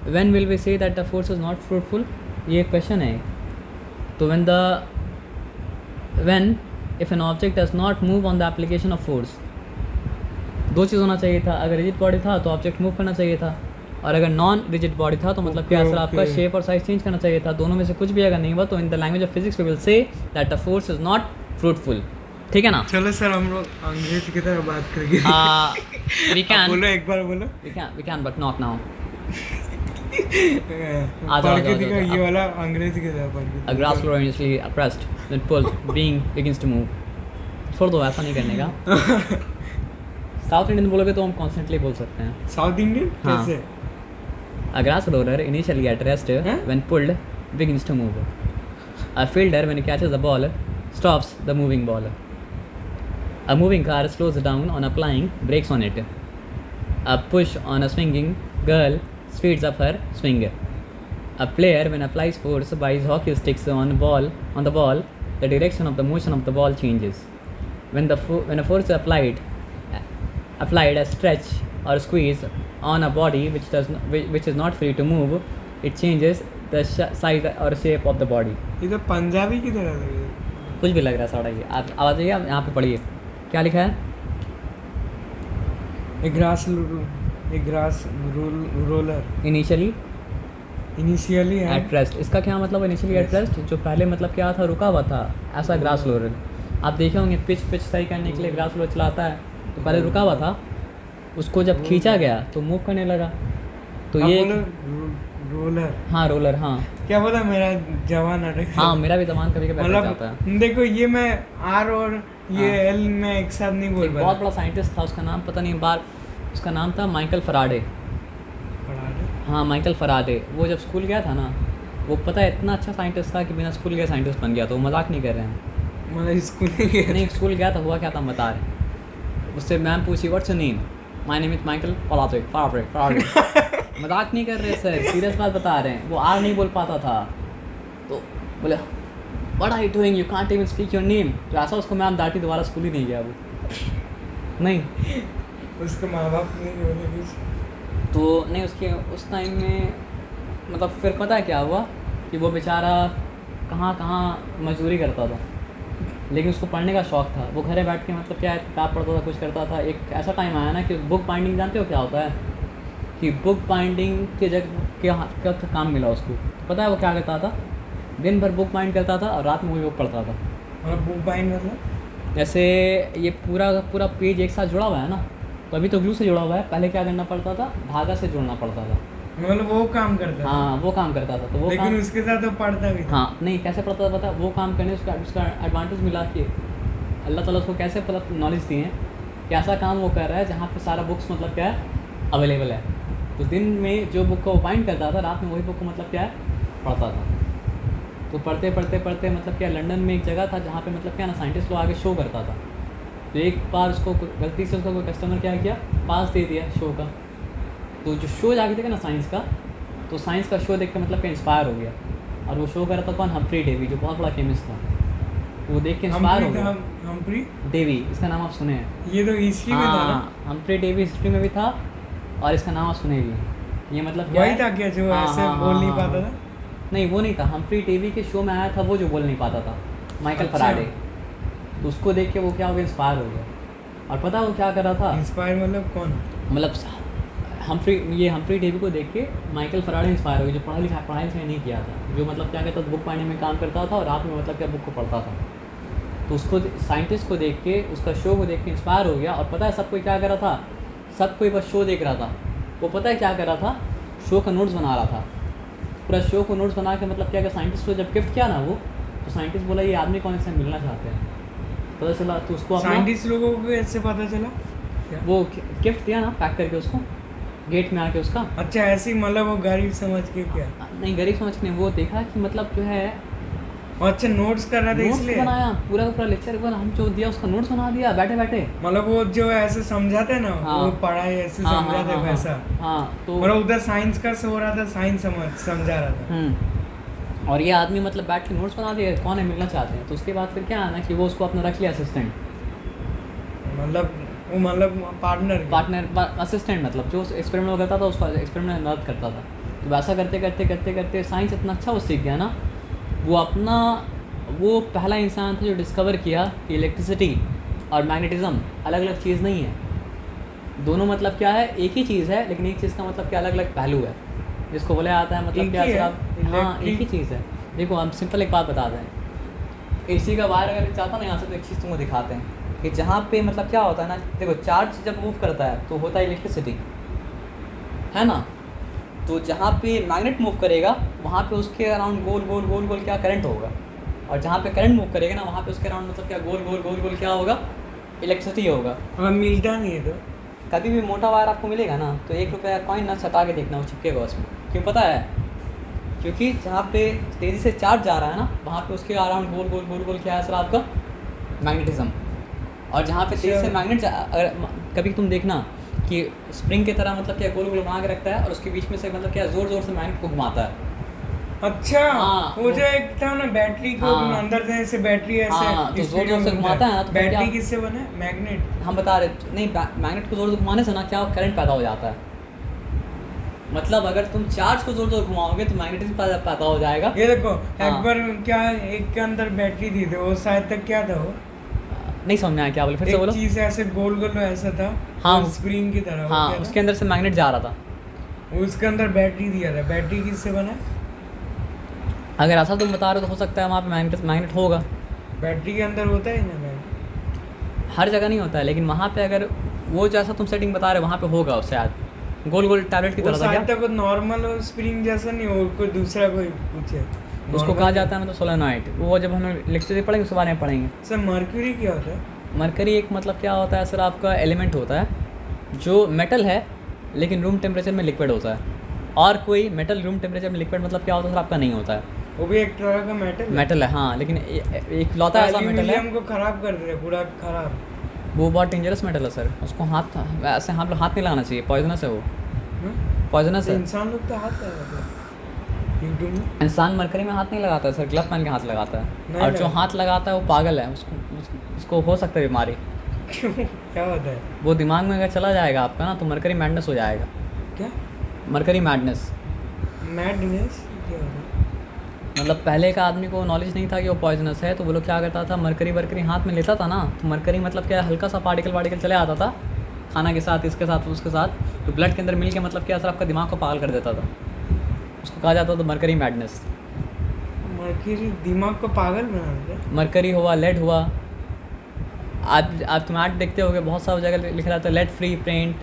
When will we say that the force is not fruitful, ये question है. तो when if an object does not move on the application of force, दो चीज़ होना चाहिए था. अगर रिजिड बॉडी था तो ऑब्जेक्ट मूव करना चाहिए था, और अगर नॉन रिजिड बॉडी था तो मतलब क्या सर आपका शेप और साइज चेंज करना चाहिए था. दोनों में से कुछ भी अगर नहीं हुआ तो in the language of physics we will say that the force is not fruitful. ठीक है ना. चलो सर हम लोग अंग्रेजी की तरह बात करेंगे. वी कैन बोलो एक बार बोलो. We can but not now. पढ़ के दिखा ये वाला अंग्रेजी की तरह पढ़ के. A grass floor initially pressed then pulled being begins to move. छोड़ दो, ऐसा नहीं करने का. साउथ इंडियन बोलोगे तो हम कॉन्स्टेंटली बोल सकते हैं. साउथ इंडियन कैसे? A grass roller initially at rest when pulled begins to move. A fielder when he catches the ball stops the moving ball. A moving car slows down on applying brakes on it. A push on a swinging girl speeds up her swing. A player when applies force by his hockey sticks on the ball, the direction of the motion of the ball changes. When a force is applied a stretch or squeeze on a body which is not free to move, it changes the size or shape of the body. ये तो पंजाबी की तरह लग रहा है. कुछ भी लग रहा है साड़ा. ये आप आवाज़ आइए, आप यहाँ पे पढ़िए क्या लिखा है. एक grass roller initially at rest. इसका क्या मतलब इनिशियली एट रेस्ट, जो पहले मतलब क्या था, रुका हुआ था. ऐसा ग्रास रोलर आप देखे होंगे, पिच सही करने के लिए ग्रास रोलर चलाता है तो पहले रुका हुआ था, उसको जब खींचा गया तो मूव करने लगा. तो ये रोलर. हाँ रोलर. हाँ क्या बोला, मेरा जवान अटक. हाँ मेरा भी जवान कभी कभी अटक जाता है. देखो ये मैं आर और ये एल में एक साथ नहीं बोल पाया. बहुत बड़ा साइंटिस्ट था, उसका नाम पता नहीं, उसका नाम था माइकल फराडे. हाँ माइकल फराडे. वो जब स्कूल गया था ना, वो पता है इतना अच्छा साइंटिस्ट था कि बिना स्कूल गया साइंटिस्ट बन गया. तो मजाक नहीं कर रहे हैं. मतलब स्कूल गया था. हुआ क्या था बता रहे. उससे मैम पूछी what's your name, my name is Michael Faraday. मजाक नहीं कर रहे सर, सीरियस बात बता रहे हैं. वो आर नहीं बोल पाता था तो बोले what are you doing, you can't even speak your name. तो ऐसा उसको मैम डांटी, दोबारा स्कूल ही नहीं गया वो. नहीं उसके माँ बाप नहीं तो नहीं, उसके उस टाइम में मतलब फिर पता है क्या हुआ कि वो बेचारा कहाँ मजदूरी करता था, लेकिन उसको पढ़ने का शौक़ था. वो घरे बैठ के मतलब क्या किताब पढ़ता था, कुछ करता था. एक ऐसा टाइम आया ना कि बुक बाइंडिंग, जानते हो क्या होता है, कि बुक बाइंडिंग के जगह क्या काम मिला उसको. पता है वो क्या करता था, दिन भर बुक बाइंड करता था और रात में वही बुक पढ़ता था. बुक बाइंड मतलब जैसे ये पूरा पेज एक साथ जुड़ा हुआ है ना, तो अभी तो ग्लू से जुड़ा हुआ है. पहले क्या करना पड़ता था, धागा से जुड़ना पड़ता था. मतलब वो काम करता था. हाँ वो काम करता था. तो वो लेकिन उसके साथ तो पढ़ता भी था. हाँ नहीं, कैसे पढ़ता था पता, वो काम करने उसका एडवांटेज मिला कि अल्लाह ताला उसको कैसे मतलब नॉलेज दी है कि ऐसा काम वो कर रहा है जहाँ पे सारा बुक्स मतलब क्या है अवेलेबल है. तो दिन में जो बुक को बाइंड करता था, रात में वही बुक को मतलब क्या है पढ़ता था. तो पढ़ते मतलब क्या, लंदन में एक जगह था जहाँ पे मतलब क्या ना साइंटिस्ट लोग आगे शो करता था. तो एक बार उसको गलती से उसका कोई कस्टमर क्या किया, पास दे दिया शो का. तो जो शो जाके देखा ना साइंस का, तो साइंस का शो देख के मतलब क्या इंस्पायर हो गया. और वो शो कर रहा था कौन, हम्फ्री डेवी, जो बहुत बड़ा केमिस्ट था. वो देख के इंस्पायर हो गया. हम्फ्री डेवी, इसका नाम आप सुने हैं. ये तो हिस्ट्री में था ना. हम्फ्री डेवी हिस्ट्री में भी था और इसका नाम आप सुने भी. ये मतलब क्या वही था क्या जो ऐसे बोल नहीं पाता था. नहीं वो नहीं था. हम्फ्री डेवी के शो में आया था वो जो बोल नहीं पाता था, माइकल फराडे. तो उसको देख के वो क्या हो गया, इंस्पायर हो गया. और पता वो क्या कर रहा था, इंस्पायर मतलब कौन, मतलब हम्फ्री डेवी को देख के माइकल फराडे इंस्पायर हो गया, जो पढ़ाई लिखाई नहीं किया था, जो मतलब क्या कहता था बुक पढ़ने में काम करता था और रात में मतलब क्या बुक को पढ़ता था. तो उसको साइंटिस्ट को देख के, उसका शो को देख के इंस्पायर हो गया. और पता है सब कोई क्या कर रहा था, सब कोई बस शो देख रहा था. वो पता है क्या कर रहा था, शो का नोट्स बना रहा था. पूरा शो को नोट्स बना के मतलब क्या साइंटिस्ट को जब गिफ्ट किया ना वो, तो साइंटिस्ट बोला ये आदमी कौन से मिलना चाहते हैं. पता चला तो उसको साइंटिस्ट लोगों को ऐसे पता चला, वो गिफ्ट दिया ना पैक करके उसको गेट में आके उसका. अच्छा ऐसे ही मतलब वो गरीब समझ के क्या, नहीं गरीब समझ के नहीं, वो देखा कि मतलब जो है अच्छा नोट्स कर रहा था इसलिए बनाया. पूरा लेक्चर को हम जो दिया उसका नोट्स बना दिया बैठे बैठे. मतलब वो जो ऐसे समझाते ना, वो पढ़ाई ऐसे समझाते वैसा. हाँ तो मतलब उधर साइंस का हो रहा था, साइंस समझा रहा था. और ये आदमी मतलब बैठ के नोट्स बना दिए, कौन है मिलना चाहते हैं. तो उसके बाद फिर क्या आना कि वो उसको अपना रख लिया असिस्टेंट. मतलब पार्टनर असिस्टेंट, मतलब जो एक्सपेरिमेंट करता था उसको एक्सपेरिमेंट में मदद करता था. तो वैसा करते करते करते करते साइंस इतना अच्छा वो सीख गया ना, वो पहला इंसान था जो डिस्कवर किया कि इलेक्ट्रिसिटी और मैग्नेटिज्म अलग अलग चीज़ नहीं है, दोनों मतलब क्या है, एक ही चीज़ है, लेकिन एक चीज़ का मतलब क्या अलग अलग पहलू है, जिसको बोला जाता है मतलब क्या सर आप, हाँ एक ही चीज़ है। देखो हम सिंपल एक बात बताते हैं, एसी का वायर अगर चाहता ना यहाँ से तो एक चीज़ तुमको दिखाते हैं कि जहाँ पे मतलब क्या होता है ना, देखो चार्ज जब मूव करता है तो होता है इलेक्ट्रिसिटी, है ना, तो जहाँ पे मैग्नेट मूव करेगा वहाँ पे उसके अराउंड गोल गोल गोल गोल क्या करंट होगा, और जहाँ पे करंट मूव करेगा ना वहाँ पे उसके अराउंड मतलब क्या गोल गोल गोल गोल क्या होगा, इलेक्ट्रिसिटी होगा। और मिलता नहीं है तो कभी भी मोटा वायर आपको मिलेगा ना तो 1 रुपये का कॉइन ना छटा के देखना, वो चिपकेगा उसमें, क्यों पता है, क्योंकि जहाँ पे तेज़ी से चार्ज जा रहा है ना वहाँ पे उसके अराउंड गोल गोल गोल गोल क्या है सर आपका मैग्नेटिज्म, और जहाँ पे तेज़ी से मैग्नेट अगर कभी तुम देखना कि स्प्रिंग की तरह मतलब क्या गोल गोल बना के रखता है और उसके बीच में से मतलब क्या ज़ोर ज़ोर से मैग्नेट को घुमाता है। अच्छा हाँ, वो जो एक था ना बैटरी को हाँ, अंदर से ऐसे बैटरी ऐसे हाँ, तो स्पीड जोर-जोर में से घूमता घुमाता है ना, तो फिर बैटरी क्या- किससे बना है? मैग्नेट। हम बता रहे नहीं, मैग्नेट को ज़ोर से घुमाने से ना क्या करंट पैदा हो जाता है, मतलब अगर तुम चार्ज को जोर जोर घुमाओगे तो मैग्नेटिज्म पैदा हो जाएगा। ये देखो हाँ। एक बार क्या एक के अंदर बैटरी दी थी, वो शायद तक क्या था वो नहीं समझ में आया क्या बोले, फिर से एक बोलो। चीज ऐसे गोल गोल ऐसा था, हाँ। स्प्रिंग की तरह। वो हाँ क्या था? उसके अंदर से मैग्नेट जा रहा था। वो उसके अंदर बैटरी दिया था। बैटरी किससे बना है? अगर ऐसा तुम बता रहे हो तो हो सकता है वहाँ पे मैग्नेट होगा। बैटरी के अंदर होता है ना मैग्नेट? हर जगह नहीं होता है, लेकिन वहाँ पे अगर वो जैसा तुम सेटिंग बता रहे हो वहाँ पे होगा शायद, गोल गोल टैबलेट की वो तरह था शायद क्या? तक नॉर्मल स्प्रिंग जैसा नहीं हो, कोई दूसरा कोई कुछ है। उसको Normal कहा जाता है मतलब सोलेनॉइड। वो जब हम इलेक्ट्रिसिटी पढ़ेंगे उसके बारे में पढ़ेंगे। सर मर्क्यूरी क्या होता है? मरकरी एक मतलब क्या होता है सर, आपका एलिमेंट होता है जो मेटल है लेकिन रूम टेम्परेचर में लिक्विड होता है, और कोई मेटल रूम टेम्परेचर में लिक्विड मतलब क्या होता है सर आपका नहीं होता है। वो भी एक तरह का मेटल है। मेटल है हाँ, लेकिन एक लौता ऐसा मेटल है, एल्यूमिनियम को खराब कर दे रहे, पूरा खराब। वो बहुत डेंजरस मेटल है सर, उसको हाथ ऐसे हम लोग हाथ नहीं लगाना चाहिए, पॉइजनस है वो, हाँ? पॉइजनस है। इंसान लोग तो हाथ लगाते हैं यूट्यूब में। इंसान मरकरी में हाथ नहीं लगाता है सर, ग्लव पहन के हाथ लगाता है, नहीं और जो लगाता। हाथ लगाता है वो पागल है, उसको हो सकता है बीमारी, क्यों, क्या होता है? वो दिमाग में अगर चला जाएगा आपका ना तो मरकरी मैडनेस हो जाएगा। क्या मरकरी मैडनेस मैडनेस क्या होता है? मतलब पहले का आदमी को नॉलेज नहीं था कि वो पॉइजनस है, तो वो लोग क्या करता था, मरकरी हाथ में लेता था ना, तो मरकरी मतलब क्या हल्का सा पार्टिकल चले आता था खाना के साथ, इसके साथ उसके साथ, तो ब्लड के अंदर मिल के मतलब क्या सर आपका दिमाग को पागल कर देता था, उसको कहा जाता था मरकरी मैडनेस। मर्क्यूरी दिमाग को पागल बना देता है। मरकरी हुआ, लेड हुआ, आप तुम ऐड देखते होगे बहुत सारी जगह लिखा रहता है लेड फ्री पेंट।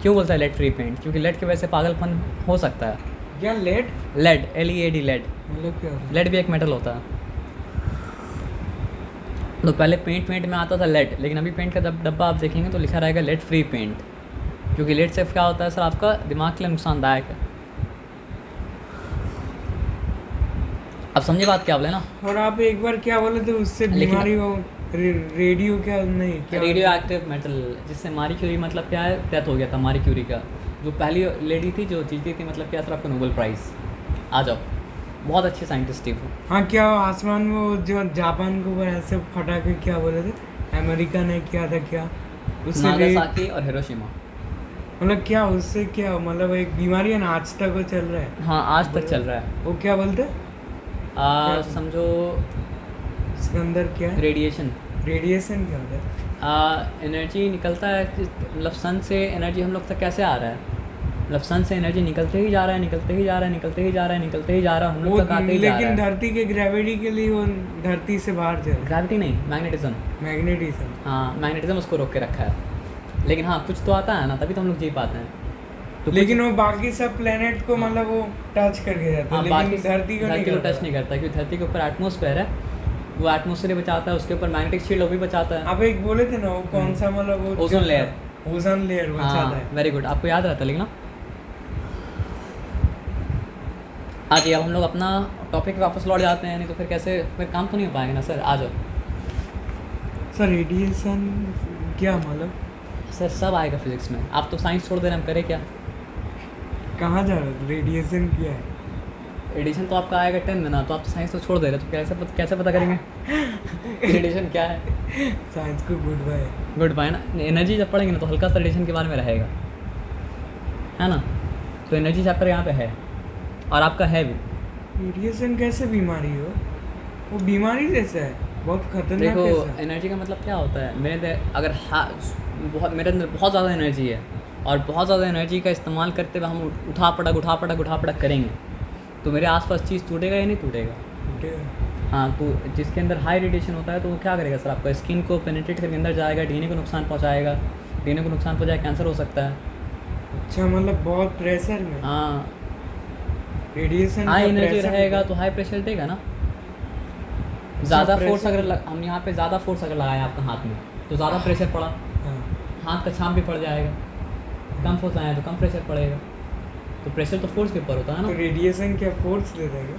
क्यों बोलता है लेड फ्री पेंट? क्योंकि लेड की वजह से पागलपन हो सकता है। क्या लेड लेड LED लेड, मतलब क्या होता है? लेड भी एक मेटल होता है। तो पहले पेंट में आता था लेड, लेकिन अभी पेंट का डब्बा आप देखेंगे तो लिखा रहेगा लेड फ्री पेंट, क्योंकि लेड से क्या होता है सर आपका दिमाग के लिए नुकसानदायक है। अब समझे बात क्या बोले ना। और आप एक बार क्या बोले थे उससे लेकिन- बीमारी हो, रेडियो क्या नहीं क्या रेडियो एक्टिव मेटल, जिससे मारी क्यूरी मतलब क्या है डेथ हो गया था मारी क्यूरी का, जो पहली लेडी थी जो जीती थी मतलब क्या सर आपका नोबेल प्राइज़। आ जाओ, बहुत अच्छी साइंटिस्ट थी वो। हाँ क्या आसमान में वो जो जापान को ऊपर ऐसे फटा के क्या बोले थे, अमेरिका ने किया था क्या उससे नागासाकी और हिरोशिमा। मतलब क्या उससे क्या मतलब एक बीमारी है ना आज तक वो चल रहा है। हाँ आज तक चल रहा है। वो क्या बोलते समझो उसके अंदर क्या है? रेडिएशन, रेडिएशन क्या होता है? एनर्जी निकलता है मतलब सन से एनर्जी हम लोग तक कैसे आ रहा है, मतलब सन से एनर्जी निकलते ही जा रहा है, निकलते ही जा रहा है, निकलते ही जा रहा है, निकलते ही जा रहा है, हम वो लोग तक आते ही जा रहा लेकिन है। धरती के ग्रेविटी के लिए वो धरती से बाहर चल रहा ग्रेविटी नहीं, मैग्नेटिज्म। है, मैग्नेटिज्म। हाँ मैग्नेटिज्म उसको रोक के रखा है, लेकिन हाँ कुछ तो आता है ना, तभी तो हम लोग जी पाते हैं। तो लेकिन वो बाकी सब प्लेनेट को मतलब वो टच करके जाता है, बाकी लेकिन धरती को नहीं को करता। टच नहीं करता, क्योंकि धरती के ऊपर एटमोसफेयर है, वो एटमोसफेयर बचाता है, उसके ऊपर मैग्नेटिक शील्ड वो भी बचाता है। आप एक बोले थे ना वो कौन सा मतलब वो ओजोन लेयर। ओजोन लेयर बचाता हाँ है। वेरी गुड, आपको याद रहता है लेकिन ना। आइए अब हम लोग अपना टॉपिक पे वापस लौट जाते हैं, नहीं तो फिर कैसे, फिर काम तो नहीं हो पाएगा ना सर। आ जाओ सर रेडिएशन क्या मतलब सर, सब आएगा फिजिक्स में। आप तो साइंस छोड़ दे रहे, हम करें क्या? कहाँ जा रहे हो? रेडिएशन क्या है? रेडिएशन तो आपका आएगा 10 में ना, तो आप तो साइंस तो छोड़ दे रहे, तो कैसे पता करेंगे रेडिएशन क्या है? साइंस को गुड बाय। गुड बाय ना, एनर्जी जब पढ़ेंगे ना तो हल्का सा रेडिएशन के बारे में रहेगा, है ना। तो एनर्जी चैप्टर यहाँ पे है और आपका है भी। रेडिएशन कैसे बीमारी हो? वो बीमारी जैसा है, बहुत खतरनाक देखो कैसा? एनर्जी का मतलब क्या होता है, अगर मेरे अंदर बहुत ज़्यादा एनर्जी है और बहुत ज़्यादा एनर्जी का इस्तेमाल करते हुए हम उठा पटक करेंगे तो मेरे आसपास चीज़ टूटेगा या नहीं टूटेगा? टूटेगा। हाँ, तो जिसके अंदर हाई रेडिएशन होता है तो वो क्या करेगा सर, आपका स्किन को पेनिट्रेट करके अंदर जाएगा, डीएनए को नुकसान पहुँचाएगा, डीएनए को नुकसान पहुँचाएगा, कैंसर हो सकता है। अच्छा, मतलब बहुत प्रेशर में हाँ, रेडिएशन हाई का एनर्जी pressure रहेगा होता तो हाई प्रेशर देगा ना। ज़्यादा फोर्स pressure- अगर हम यहाँ पे ज़्यादा फोर्स अगर लगाए आपका हाथ में तो ज़्यादा प्रेशर पड़ा, है। हाँ। हाथ का छाप भी पड़ जाएगा। कम फोर्स लगाए तो कम प्रेशर पड़ेगा। तो प्रेशर तो फोर्स के ऊपर होता है तो ना। रेडिएशन क्या फोर्स दे देगा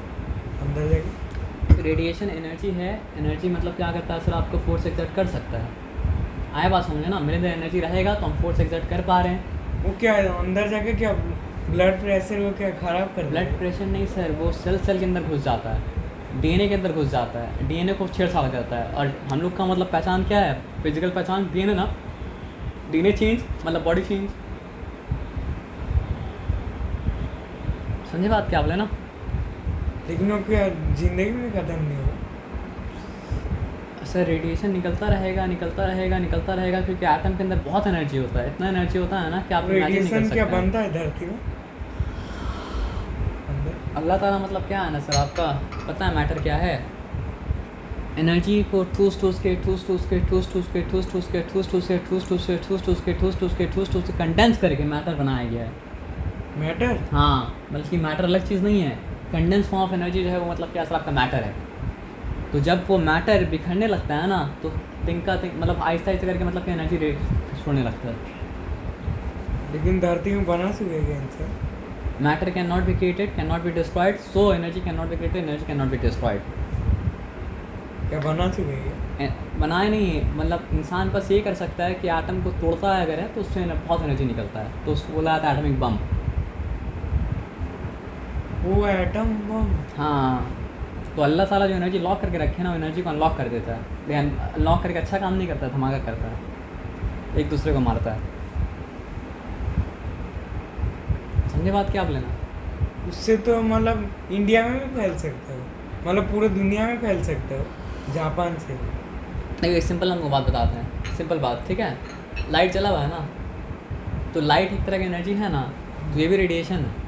अंदर जाके? रेडिएशन एनर्जी है, एनर्जी मतलब क्या करता है सर, आपको फोर्स एक्सर्ट कर सकता है। आया बात समझे ना, मेरे अंदर एनर्जी रहेगा तो हम फोर्स एक्सर्ट कर पा रहे हैं। वो क्या है अंदर जाके, क्या ब्लड प्रेशर को क्या खराब कर ब्लड देगा? प्रेशर नहीं सर, वो सेल के अंदर घुस जाता है, डीएनए के अंदर घुस जाता है, डीएनए को छेड़छाड़ करता है। और हम लोग का मतलब पहचान क्या है, फिजिकल पहचान डीएनए ना, डीएनए चेंज मतलब बॉडी चेंज। समझे बात क्या बोले ना। लेकिन वो क्या जिंदगी में खत्म नहीं होगा? सर रेडिएशन निकलता रहेगा क्योंकि एटम के अंदर बहुत एनर्जी होता है, इतना एनर्जी होता है ना कि आप इमेजिन नहीं कर रेडिएशन सकते क्या हैं। बनता है धरती में अंदर? अल्लाह ताला मतलब क्या है ना सर, आपका पता है मैटर क्या है, एनर्जी को ठूस के कंडेंस करके मैटर बनाया गया है। मैटर? हाँ, बल्कि मैटर अलग चीज़ नहीं है, कंडेंस फॉर्म ऑफ एनर्जी जो है वो मतलब क्या सर आपका मैटर है। तो जब वो मैटर बिखरने लगता है ना तो मतलब आहिस्ता आहिस्ता करके मतलब कि एनर्जी छोड़ने लगता है। लेकिन धरती में बना सकेगा इंसान? Matter can not be created, can not be destroyed, so energy can not be created, energy can not be destroyed. क्या बना सकेगा? बनाए नहीं, मतलब इंसान बस ये कर सकता है कि आटम को तोड़ता है अगर है तो उससे बहुत एनर्जी निकलता है, तो उसको बोला जाता है एटॉमिक बम। वो एटम बम? हाँ, तो अल्लाह ताला जो एनर्जी लॉक करके रखे ना, वो एनर्जी को अनलॉक कर देता है। लेकिन अनलॉक करके अच्छा काम नहीं करता है, धमाका करता है, एक दूसरे को मारता है। समझे बात क्या आप लेना। उससे तो मतलब इंडिया में भी फैल सकता हो, मतलब पूरे दुनिया में फैल सकता हो, जापान से। नहीं, एक सिंपल हमको बात बताते हैं, सिंपल बात, ठीक है। लाइट चला हुआ है ना, तो लाइट एक तरह की एनर्जी है ना, तो ये भी रेडिएशन है।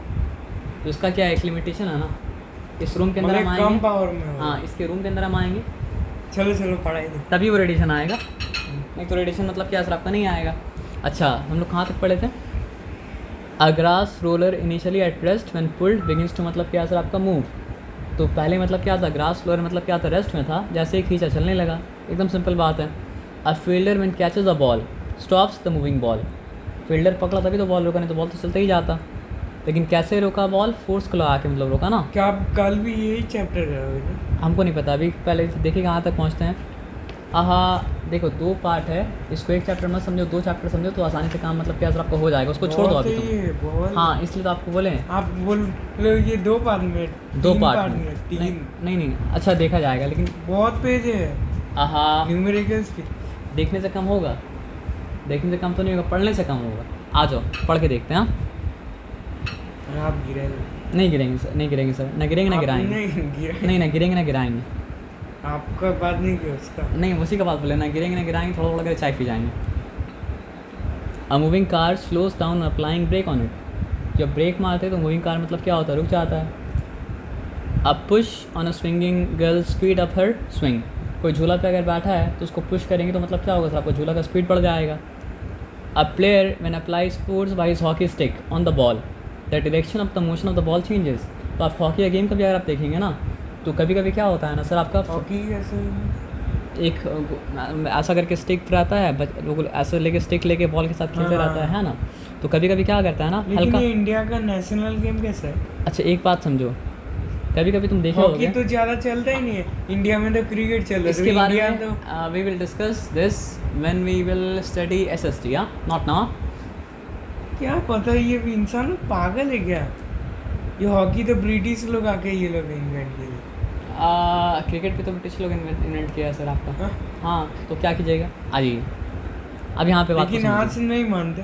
तो उसका क्या एक लिमिटेशन है ना, इस रूम के अंदर हम मतलब कम आएंगे, पावर में हो। हाँ इसके रूम के अंदर हम आएंगे चलो पढ़ाई दो। तभी वो रेडिएशन आएगा, नहीं तो रेडिएशन मतलब क्या असर आपका नहीं आएगा। अच्छा, हम लोग कहाँ तक पढ़े थे, a grass roller initially at rest when pulled begins to मतलब क्या असर आपका मूव। तो पहले मतलब क्या था, ग्रास रोलर मतलब क्या था, रेस्ट में था, जैसे ही खींचा चलने लगा, एकदम सिंपल बात है। A fielder when catches a ball stops the moving ball. Fielder पकड़ा तभी तो बॉल रोका, नहीं तो बॉल तो चलता ही जाता। लेकिन कैसे रोका बॉल, फोर्स को लगा के मतलब रोका ना। क्या आप कल भी यही चैप्टर करोगे ना? हमको नहीं पता, अभी पहले देखिए कहाँ तक पहुँचते हैं। देखो 2 पार्ट है, इसको एक चैप्टर मत समझो, 2 चैप्टर समझो तो आसानी से काम मतलब क्या आपका हो जाएगा, उसको छोड़ दो बहुत अभी ही है, तुम। बहुत। हाँ, इसलिए तो आपको बोले आप बोल लो ये 2 पार्ट में, 2 3 पार्ट में। में, 3। नहीं, अच्छा देखा जाएगा, लेकिन बहुत पेज है न्यूमेरिकल्स की। देखने से कम होगा, देखने से कम तो नहीं होगा, पढ़ने से कम होगा। आ जाओ पढ़ के देखते हैं। हाँ, आप गिरेंगे? नहीं गिरेंगे सर, नहीं गिरेंगे सर, ना गिरेंगे ना आप गिराएंगे। नहीं गिरे। नहीं, ना गिरेंगे ना गिराएंगे। आपका बात नहीं किया उसका। नहीं, उसी का बात बोले, ना गिरेंगे ना गिराएंगे, थोड़ा थोड़ा करके चाय पी जाएंगे। A moving car slows down applying brake on it. जब ब्रेक मारते हैं तो मूविंग कार मतलब क्या होता है, रुक जाता है। अब push on a swinging girl speed up her swing. कोई झूला पे अगर बैठा है तो उसको पुश करेंगे तो मतलब क्या होगा सर, आपको झूला का स्पीड बढ़ जाएगा। A player when applies force by his hockey stick on the ball the direction of the motion of the ball changes. तो आप हॉकी का गेम कभी अगर आप देखेंगे ना तो कभी कभी क्या होता है ना सर, आपका हॉकी कैसे? एक ऐसा करके स्टिक रहता है, लोग ऐसे लेके स्टिक लेके बॉल के साथ खेलते हाँ। रहता है ना। तो कभी कभी क्या करता है ना, लेकिन हल्का। ये इंडिया का नेशनल गेम कैसा है? अच्छा एक बात समझो, कभी कभी तुम देखे हॉकी होगे, तो ज्यादा चलता ही नहीं है इंडिया में, तो क्रिकेट चल रहा है। इसके तो बारे इंडिया में तो we will discuss this when we will study SST, not now. क्या पता, ये भी इंसान पागल है क्या? ये हॉकी तो ब्रिटिश लोग आके ये लोग इन्वेंट किए। क्रिकेट पे तो ब्रिटिश लोग इन्वेंट किया है सर आपका। हाँ? हाँ, तो क्या कीजिएगा, आ जाइए अब यहाँ पे बात को लेकिन आज समझिए। नहीं मानते।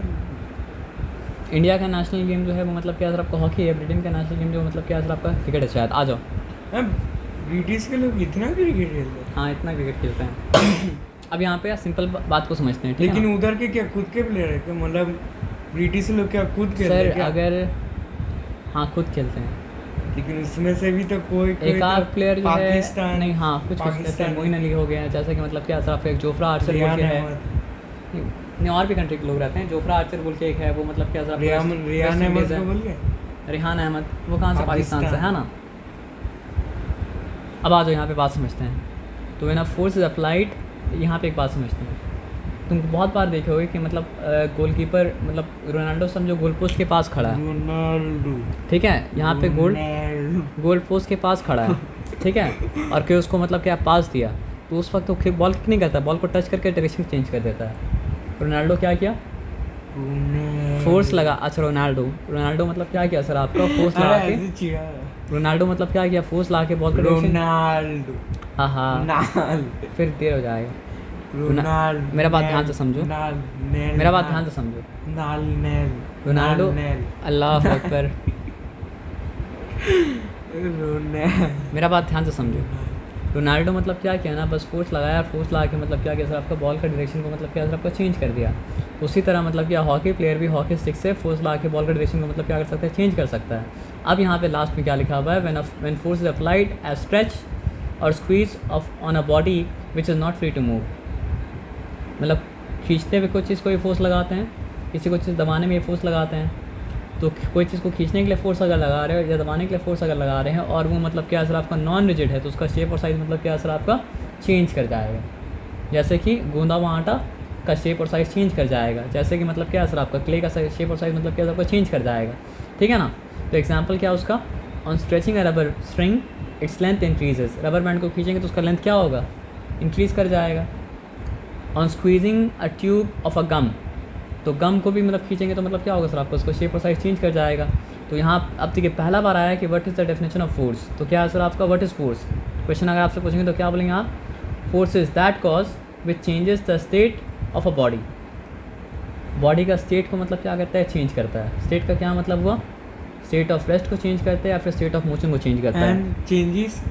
इंडिया का नेशनल गेम जो है वो मतलब क्या सर आपका हॉकी है, ब्रिटेन का नेशनल गेम जो मतलब क्या सर आपका क्रिकेट है शायद। आ जाओ। ब्रिटिश के लोग इतना क्रिकेट खेलते हैं? हाँ इतना क्रिकेट खेलते हैं। अब यहाँ पे सिंपल बात को समझते हैं, ठीक है लेकिन ना? उधर के क्या खुद के प्लेयर है क्या? मतलब ब्रिटिश लोग क्या खुद खेलते सर हैं क्या? अगर हाँ खुद खेलते हैं, लेकिन उसमें से भी तो कोई एक आध तो प्लेयर जो है पाकिस्तान नहीं, हाँ कुछ कुछ जैसे पाकिस्तान मोइन अली हो गए हैं, जैसे कि मतलब क्या सर आपका एक जोफ्रा आर्चर बोल रियान के है, अहमद। नहीं और भी कंट्री के लोग रहते हैं। जोफ्रा आर्चर बोल के एक है, वो मतलब क्या सर आपका रियान वेस्ट रियान इंडीज़ अहमद है। को बोल गए? रिहान अहमद वो कहाँ से? पाकिस्तान से है ना। अब आ जाओ यहाँ पे बात समझते हैं। तो when a force is applied, यहाँ पे एक बात समझते हैं। तुम बहुत बार देखे होगे कि मतलब गोलकीपर मतलब रोनाल्डो समझो गोल पोस्ट के पास खड़ा है, रोनाल्डो। ठीक है, यहाँ पे रोनाल्डो। गोल पोस्ट के पास खड़ा है, ठीक है, और कोई उसको मतलब क्या पास दिया, तो उस वक्त वो बॉल किक नहीं करता, बॉल को टच करके डायरेक्शन चेंज कर देता है। रोनाल्डो क्या किया? फोर्स लगा। अच्छा रोनाल्डो मतलब क्या किया सर आपका? फोर्स लगा के। रोनाल्डो मतलब क्या किया? फोर्स ला के बॉल का डायरेक्शन। रोनाल्डो। हाँ हाँ फिर देर हो जाएगा। रोनाल्डो। मेरा बात ध्यान से समझो, मेरा बात ध्यान से समझो। रोनाल्डो, अल्लाह अकबर, मेरा बात ध्यान से समझो। रोनाल्डो मतलब क्या किया ना, बस फोर्स लगाया, फोर्स लगा के मतलब क्या किया सर आपका बॉल का डायरेक्शन को मतलब क्या सर आपका चेंज कर दिया। उसी तरह मतलब क्या हॉकी प्लेयर भी हॉकी स्टिक से फोर्स लगा के बॉल का डायरेक्शन को मतलब क्या कर सकता है? चेंज कर सकता है। अब यहाँ पे लास्ट में क्या लिखा हुआ है? When force is applied as stretch और squeeze of on a body which is not free to move. मतलब खींचते हुए कोई चीज़ को ये फोर्स लगाते हैं, किसी को चीज़ दबाने में ये फोर्स लगाते हैं। तो कोई चीज़ को खींचने के लिए फोर्स अगर लगा रहे हो या दबाने के लिए फोर्स अगर लगा रहे हैं और वो मतलब क्या असर आपका नॉन रिजिड है, तो उसका शेप और साइज़ मतलब क्या असर आपका चेंज कर जाएगा। जैसे कि गूंदा हुआ आटा का शेप और साइज़ चेंज कर जाएगा, जैसे कि मतलब क्या असर आपका क्ले का शेप और साइज़ मतलब क्या आपका चेंज कर जाएगा, ठीक है ना। तो एग्जाम्पल क्या उसका? On stretching a rubber string its length increases. Rubber band को खींचेंगे तो उसका लेंथ क्या होगा? इंक्रीज़ कर जाएगा। On squeezing a tube of a gum, तो गम को भी मतलब खींचेंगे तो मतलब क्या होगा सर आपको? उसका शेप और साइज चेंज कर जाएगा। तो यहाँ अब देखिए पहला बार आया कि what is the definition of force. तो क्या है सर आपका व्हाट इज़ फोर्स? क्वेश्चन अगर आपसे पूछेंगे तो क्या बोलेंगे आप? Force is that cause which changes the state of a body. Body का स्टेट को मतलब क्या करता है? चेंज करता है। स्टेट का क्या मतलब हुआ? स्टेट ऑफ रेस्ट को चेंज करता है या फिर स्टेट ऑफ मोशन को चेंज करता है? चेंजेस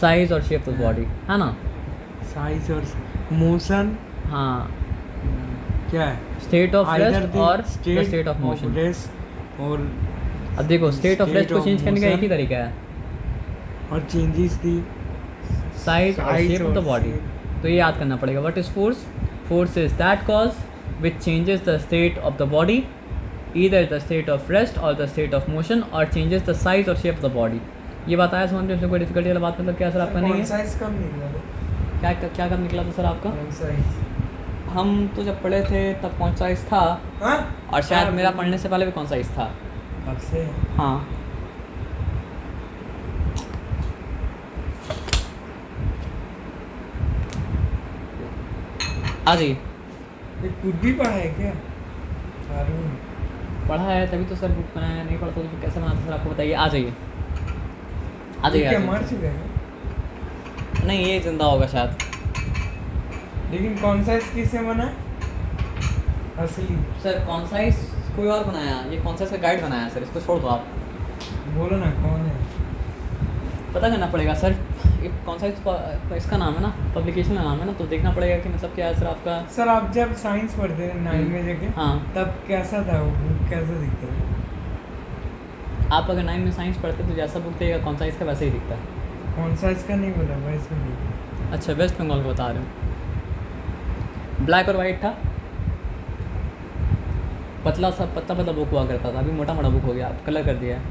साइज और शेप ऑफ बॉडी, है ना। साइज और मोशन। हाँ, क्या है? स्टेट ऑफ रेस्ट और स्टेट ऑफ मोशन। और अब देखो स्टेट ऑफ रेस्ट को चेंज करने का एक ही तरीका है, और चेंजेस थी साइज और शेप ऑफ द बॉडी। तो ये याद करना पड़ेगा। What is force? Force is that cause which changes the state of the body, either the state of rest और द स्टेट ऑफ मोशन, और चेंजेस द साइज और shape of the body. ये बताया समझ में? कोई डिफिकल्टी वाला बात मतलब क्या सर आपका नहीं है? साइज कब निकला? क्या कब निकला था सर आपका? साइज हम तो जब पढ़े थे तब कौन साइज था, और शायद मेरा पढ़ने से पहले भी कौन साइज था। अब से हाँ आ जाइए। ये खुद भी पढ़ा है क्या? पढ़ा है तभी तो सर बुक बनाया, नहीं पढ़ा तो कैसे बनाता सर आपको बताइए। आ जाइए आ जाइए। क्या मर चुका है? नहीं ये जिंदा होगा शायद। लेकिन कौन सा किससे बना? असली सर कौन साइज कोई और बनाया, ये कौन सा गाइड बनाया सर, इसको छोड़ दो आप। बोलो ना कौन है? पता करना पड़ेगा सर, ये कौन सा इसका नाम है ना, पब्लिकेशन का नाम है ना, तो देखना पड़ेगा कि मतलब क्या है सर आपका। सर आप जब साइंस पढ़ते थे 9 में जगह, हाँ तब कैसा था वो बुक? कैसा दिखता था? आप अगर 9 में साइंस पढ़ते तो जैसा बुक देगा कौन सा इसका वैसे ही दिखता है। कौन सा इसका नहीं बोला वैसे नहीं। अच्छा वेस्ट बंगाल को बता रहे हो। ब्लैक और वाइट था, पतला सा पतला बुक हुआ करता था, अभी मोटा मोटा बुक हो गया, आप कलर कर दिया है।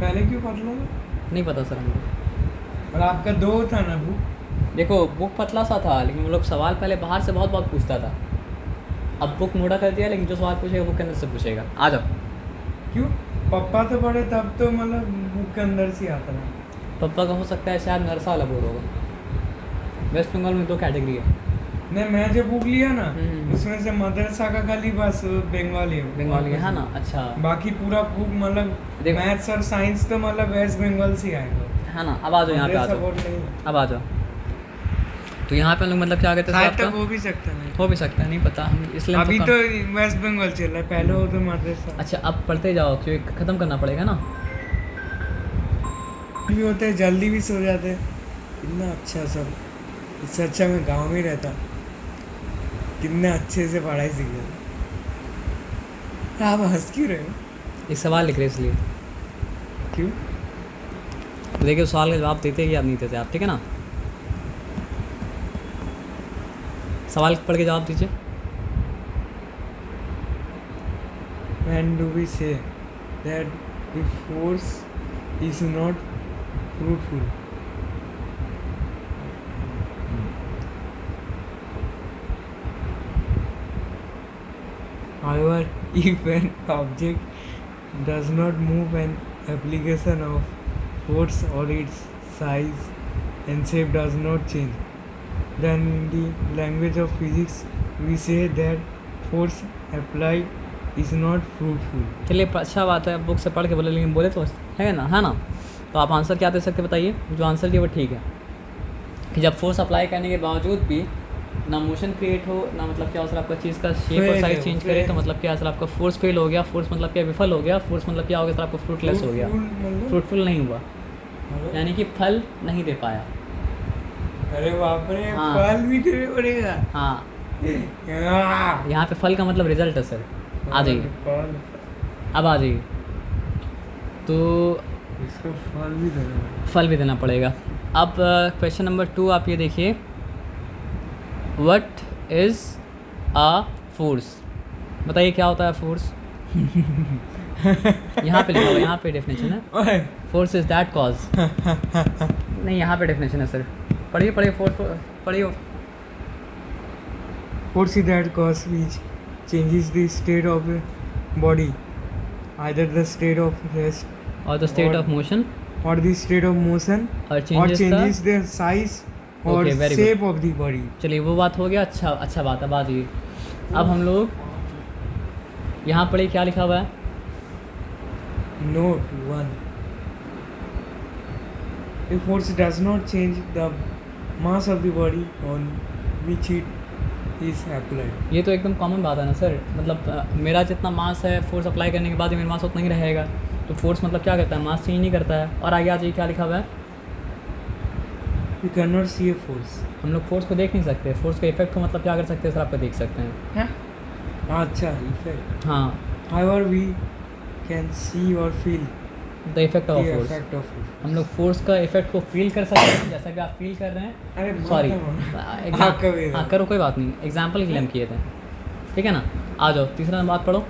पहले क्यों पतला था? नहीं पता सर हमको। और आपका 2 था ना बुक? देखो बुक पतला सा था, लेकिन वो लोग सवाल पहले बाहर से बहुत पूछता था। अब बुक मोटा कर दिया, लेकिन जो सवाल पूछेगा बुक के अंदर से पूछेगा। आ जाओ। क्यों? पप्पा तो पढ़े तब तो मतलब बुक के अंदर से आता था। पप्पा का हो सकता है शायद नरसा वाला बोर्ड होगा। वेस्ट बंगाल में 2 कैटेगरी है। नहीं, मैं जो बुक लिया ना उसमें से मदरसा का खाली बस बंगाली है ना। अच्छा बाकी पूरा बुक मतलब मैथ्स और साइंस तो मतलब वेस्ट बंगाल से आएगा, है ना। अब आ जाओ यहाँ पे, आ जाओ सपोर्ट नहीं। अब आ जाओ। तो यहाँ पे हम लोग मतलब क्या कहते हैं शायद आपका तक हो भी सकता है हो भी सकता है, नहीं पता हम इसलिए हम अभी कम- तो वेस्ट बंगाल चल रहा है, पहले हो तो मद्रासा अच्छा अब पढ़ते जाओ क्योंकि ख़त्म करना पड़ेगा ना। भी होते हैं, जल्दी भी सो जाते हैं। कितना अच्छा सब, इससे अच्छा मैं गांव में रहता, कितने अच्छे से पढ़ाई सीख गया। आप हंस क्यों रहे हो? एक सवाल लिख रहे इसलिए, क्यों? देखिए सवाल का जवाब देते या नहीं देते आप, ठीक है ना। सवाल पढ़ के जवाब दीजिए। When do we say that the force is not fruitful? However, if an object does not move, an application of force or its size and shape does not change, then in the language of physics we say that force applied is not fruitful. चलिए अच्छा बात है, book से पढ़ के बोले, लेकिन बोले तो है ना। तो आप आंसर क्या दे सकते बताइए, जो आंसर दिए वो ठीक है कि जब फोर्स अप्लाई करने के बावजूद भी ना मोशन क्रिएट हो, ना मतलब क्या सर आपका चीज़ का शेप और Fail साइज है, चेंज fail करे, तो है। मतलब क्या सर आपका फोर्स फेल हो गया, फोर्स मतलब क्या विफल हो गया, फोर्स मतलब क्या हो गया सर आपका फ्रूटलेस हो गया, फ्रूटफुल नहीं हुआ, यानी कि फल नहीं दे पाया। अरे बाप रे, हाँ। फल भी देने पड़ेगा। हाँ आह! यहाँ पे फल का मतलब रिजल्ट है सर। आ जाइए, फल, अब आ जाइए। तो इसको फल भी देना पड़ेगा। फल भी देना पड़ेगा। अब क्वेश्चन नंबर 2 आप ये देखिए, व्हाट इज़ अ फोर्स, बताइए क्या होता है फोर्स। यहाँ पे लिखा हुआ, यहाँ पे डेफिनेशन है, ओए, फोर्स इज दैट कॉज। नहीं यहाँ पे डेफिनेशन है सर, पढ़िए फोर्स पढ़िए। force is that cause which changes the state of a body, either the state of rest और द स्टेट और- of motion or the state of motion, और or changes changes the size or Okay, very shape of the body. चलिए वो बात हो गया। अच्छा बात है, बात ये अब हम लोग यहाँ पढ़िए क्या लिखा हुआ है। Note 1. A force does not change the mass of the body on which it is applied. ये तो एकदम कॉमन बात है ना सर, मतलब मेरा जितना मास है फोर्स अप्लाई करने के बाद ही मेरा मास उतना ही रहेगा। तो फोर्स मतलब क्या करता है, मास चेंज नहीं करता है। और आगे आ जाइए क्या लिखा हुआ है, You cannot see a force. हम लोग फोर्स को देख नहीं सकते, फोर्स का इफेक्ट को मतलब क्या कर सकते हैं सर, आपको देख सकते हैं। अच्छा, effect. हाँ, However, we can see or feel the effect of the force, effect of it. हम लोग फोर्स का इफेक्ट को फील कर सकते हैं, जैसा कि आप फील कर रहे हैं। अरे सॉरी हाँ, कभी हाँ करो, कोई बात नहीं, एग्जाम्पल के लिए हम किए थे, ठीक है ना। आ जाओ तीसरा बात पढ़ो।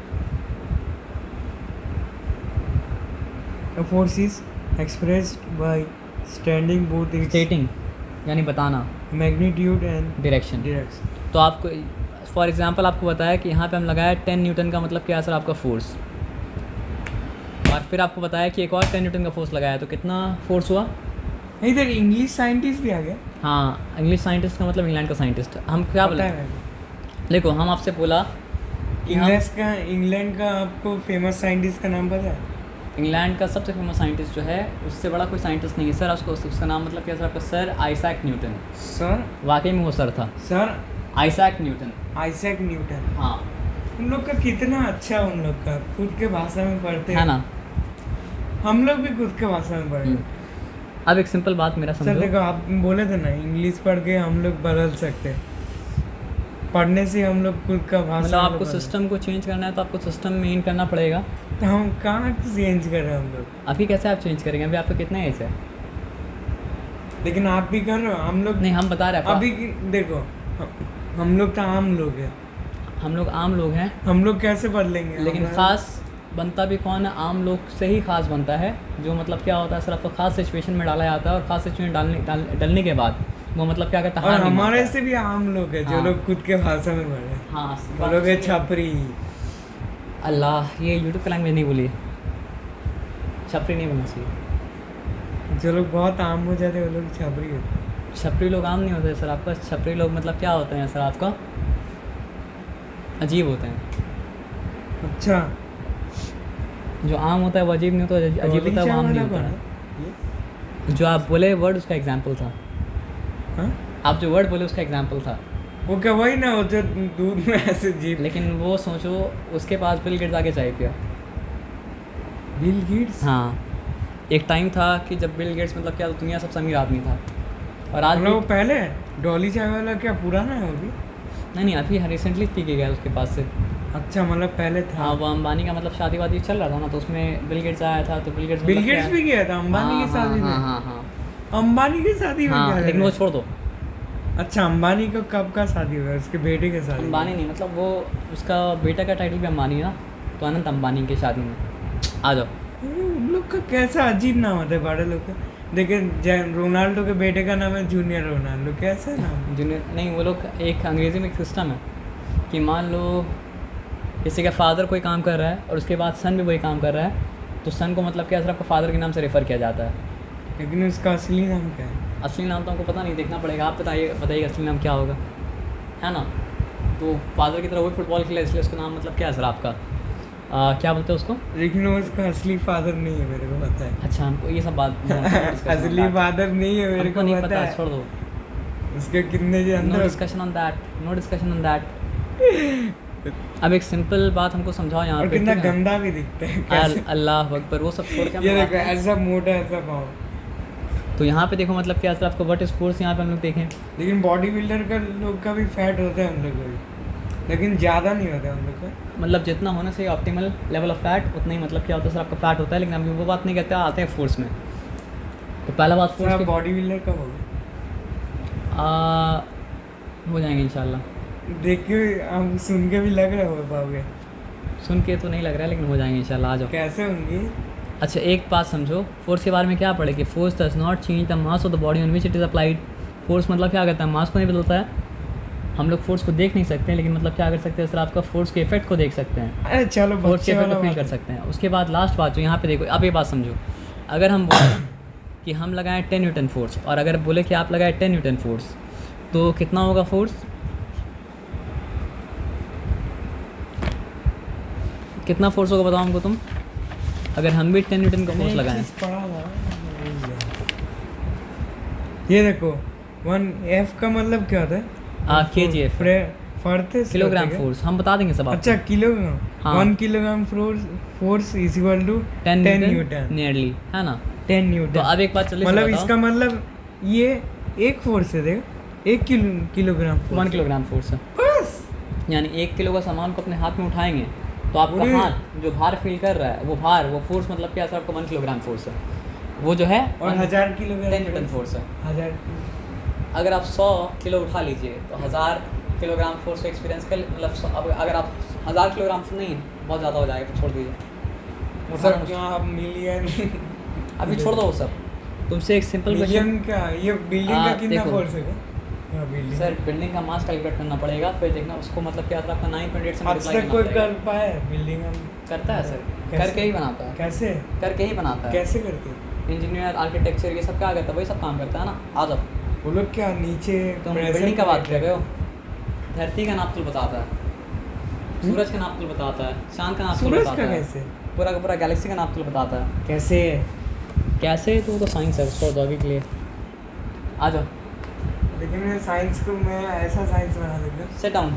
A force is expressed by standing both its स्टेटिंग यानी बताना, magnitude and डायरेक्शन। direction. तो आपको फॉर एग्जांपल आपको बताया कि यहाँ पे हम लगाया 10 न्यूटन का मतलब क्या है सर आपका फोर्स, और फिर आपको बताया कि एक और 10 न्यूटन का फोर्स लगाया, तो कितना फोर्स हुआ। इधर इंग्लिश साइंटिस्ट भी आ गया। हाँ, इंग्लिश साइंटिस्ट का मतलब इंग्लैंड का साइंटिस्ट। हम क्या बोले, पता है मेरे देखो हम आपसे बोला को। कि हम इंग्लैंड का आपको फेमस साइंटिस्ट का नाम पता है? इंग्लैंड का सबसे फेमस साइंटिस्ट जो है उससे बड़ा कोई साइंटिस्ट नहीं है सर, उसका नाम मतलब क्या सर आपका, सर आइजैक न्यूटन। सर वाकई में वो सर था, sir Isaac Newton. Isaac Newton. हाँ उन लोग का कितना अच्छा, उन लोग का खुद के भाषा में पढ़ते है हैं ना। हम लोग भी खुद के भाषा में पढ़ते हैं। अब एक सिंपल बात मेरा सर समझो, देखो, आप बोले थे ना इंग्लिश पढ़ के हम लोग बदल सकते हैं, पढ़ने से हम लोग खुद का भाषा मतलब आपको बदल- सिस्टम को चेंज करना है तो आपको सिस्टम मेन करना पड़ेगा। तो हम कहाँ चेंज कर रहे हैं हम लोग? अभी कैसे आप चेंज करेंगे, अभी आपका कितना एज है। लेकिन आप भी कर रहे हो, हम लोग नहीं हम बता रहे हैं अभी देखो, हम लोग तो आम लोग हैं, हम लोग आम लोग हैं, हम लोग कैसे बदलेंगे? लेकिन हमारा- ख़ास बनता भी कौन है, आम लोग से ही खास बनता है। जो मतलब क्या होता है सर आपको खास सिचुएशन में डाला जाता है, और खास सिचुएशन डलने के बाद वो मतलब क्या करता है, और हार नहीं हमारे मानता से भी आम लोग हैं जो हाँ। लोग खुद के भाषा में पढ़ रहे हैं। है। हाँ वो लोग है छपरी। अल्लाह, ये यूट्यूब पे लैंग्वेज नहीं बोलिए, छपरी नहीं बोलना चाहिए। जो लोग बहुत आम हो जाते हैं वो लोग छपरी होते हैं। छपरी लोग आम नहीं होते सर आपका, छपरी लोग मतलब क्या होते हैं सर आपका, अजीब होते हैं। अच्छा, जो आम होता है वो अजीब नहीं होता, अजीब होता है वो आम नहीं होता है। जो आप बोले वर्ड उसका एग्जाम्पल था, हाँ? आप जो वर्ड बोले उसका एग्जाम्पल था, वो क्या वही ना, वो जो दूध में ऐसे जीप। लेकिन वो सोचो उसके पास बिल गेट्स आगे चाय पिया। Bill Gates? हाँ, एक टाइम था कि जब बिल गेट्स मतलब क्या दुनिया सबसे अमीर आदमी था, और आज मतलब वो भी पहले डॉली चाय वाला क्या पुराना है वो भी? नहीं अभी रिसेंटली पी के गया उसके पास से। अच्छा, मतलब पहले था। हाँ, वो अंबानी का मतलब शादी वादी चल रहा था ना, तो उसमें बिल गेट्स आया था, तो बिल गेट्स बिल गेट्स भी गया था अंबानी की शादी में? हाँ अंबानी की शादी में हाँ, गया लेकिन था? वो छोड़ दो। अच्छा, अंबानी को कब का शादी हुआ? उसके बेटे के शादी? अंबानी नहीं, मतलब वो उसका बेटा का टाइटल भी अंबानी है ना, तो अनंत अंबानी की शादी में। आ जाओ। उन लोग का कैसा अजीब नाम होता है बड़े लोग का। देखिए रोनाल्डो के बेटे का नाम है जूनियर रोनाल्डो, कैसा नाम? जूनियर नहीं, वो लोग एक अंग्रेज़ी में एक सिस्टम है कि मान लो किसी का फादर कोई काम कर रहा है और उसके बाद सन भी वही काम कर रहा है, तो सन को मतलब क्या सिर्फ आपका फादर के नाम से रेफ़र किया जाता है। लेकिन उसका असली नाम क्या है? असली नाम तो हमको पता नहीं, देखना पड़ेगा। आप बताइए असली नाम क्या होगा, है ना? तो फादर की तरह वही फुटबॉल खेला, इसलिए उसका नाम मतलब क्या है सर आपका, क्या बोलते हैं उसको? लेकिन वो उसका असली फादर नहीं है, मेरे को पता है। अच्छा, हमको ये सब बात असली फादर नहीं है, मेरे हमको को नहीं पता पता, है। छोड़ दो। उसके कितने नो अंदर discussion on that, no discussion on that. अब एक सिंपल बात हमको समझाओ यहाँ और पे, कितना ठीक है? गंदा भी दिखता है कैसे। अल्लाह अकबर, वो सब छोड़ के हम ये बात देखो करें। ऐसा मोटा ऐसा पाँव। तो यहाँ पे देखो मतलब क्या सर आपको व्हाट स्पोर्ट्स यहाँ पे हम लोग देखें। लेकिन बॉडी बिल्डर का लोग का भी फैट होता है उन लोग का भी, लेकिन ज़्यादा नहीं होता है उन लोग का। मतलब जितना होना चाहिए ऑप्टिमल लेवल ऑफ फैट, उतना ही मतलब क्या होता है सर आपका फैट होता है, लेकिन हम वो बात नहीं कहते, आते हैं फोर्स में। तो पहला बात सर फोर्स आप बॉडी बिल्डर कब होगा? हो जाएंगे इंशाल्लाह। देख के हम सुन के भी लग रहे हो पाओगे। सुन के तो नहीं लग रहा है, लेकिन हो जाएंगे इंशाल्लाह। आ जाओ। कैसे होंगे? अच्छा, एक बात समझो, फोर्स के बारे में क्या पढ़े कि force does not change the mass of the body on which it is applied. Force मतलब क्या करता है, मास को नहीं बदलता है। हम लोग फोर्स को देख नहीं सकते हैं, लेकिन मतलब क्या कर सकते हैं सर आपका फोर्स के इफेक्ट को देख सकते हैं, अरे चलो फोर्स के बच्चे इफेक्ट वाला को फील बात कर है। सकते हैं। उसके बाद लास्ट बात जो यहाँ पे देखो, अब ये बात समझो, अगर हम बोलें कि हम लगाएं 10 न्यूटन फोर्स, और अगर बोले कि आप लगाएं 10 न्यूटन फोर्स, तो कितना होगा फोर्स? कितना फोर्स होगा बताओ हमको तुम, अगर हम भी 10 न्यूटन का मैंने फोर्स एक लगाएं। चीज़ पढ़ा था, ये देखो 1 F का मतलब क्या होता है? kgf फरते से किलोग्राम होता है क्या? फोर्स, हम बता देंगे सब आपको। अच्छा किलोग्राम। हाँ। 1 kilogram force is equal to 10 newton. Newton nearly, है ना? 10 न्यूटन। तो अब एक बात चलिए मतलब बताओ, इसका मतलब ये एक फोर्स है, देखो 1 किलोग्राम 1 किलोग्राम फोर्स है, बस। यानी 1 किलो का सामान को अपने हाथ में उठाएंगे तो आपका अरे। हाथ जो भार फील कर रहा है, वो भार, वो फोर्स मतलब क्या सर आपका 1 किलोग्राम फोर्स है, वो जो है और 1000 किलोग्राम 10 न्यूटन फोर्स है। 1000। अगर आप 100 किलो उठा लीजिए तो 1000 किलोग्राम फोर्स को एक्सपीरियंस कर, मतलब अगर आप 1000 किलोग्राम नहीं, बहुत ज़्यादा हो जाएगा, तो छोड़ दीजिए, उठाना सर मुश्किल। क्या आप मिलियन? अभी छोड़ दो वो सब, तुमसे एक सिंपल क्वेश्चन। मिलियन का ये बिल्डिंग का कितना देखो। फोर्स है? हाँ बिल्डिंग। सर बिल्डिंग का मास कैलकुलेट करना पड़ेगा, फिर देखना उसको मतलब क्या था आपका 9.8 से आज मल्टीप्लाई तक करना कोई पड़ेगा। कर पाया है बिल्डिंग हम? करता है सर, कैसे? करके ही बनाता है, कैसे करके ही बनाता है। कैसे करते? इंजीनियर, आर्किटेक्चर, ये सब क्या करता है, वही सब काम करता है ना। आ जाओ, वो लोग क्या नीचे तुम pressure बिल्डिंग का बात create कर रहे हो, धरती का नापतोल बताता है, सूरज का नापतोल बताता है, चांद का नापतोल सूरज बताता का है, कैसे? पूरा का पूरा गैलेक्सी का नापतोल बताता है। कैसे? कैसे? तो साइंस है, उसको दौगे के लिए। आ जाओ, लेकिन मैं साइंस को मैं ऐसा साइंस बना दूंगा, सेट डाउन।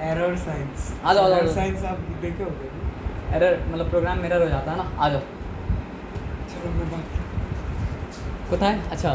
Error science. आ जाओ, आ जाओ। एरर साइंस आप देखे होगे? एरर मतलब प्रोग्राम मिरर हो जाता है ना। आ जाओ, चलो मैं बात कोথায়? अच्छा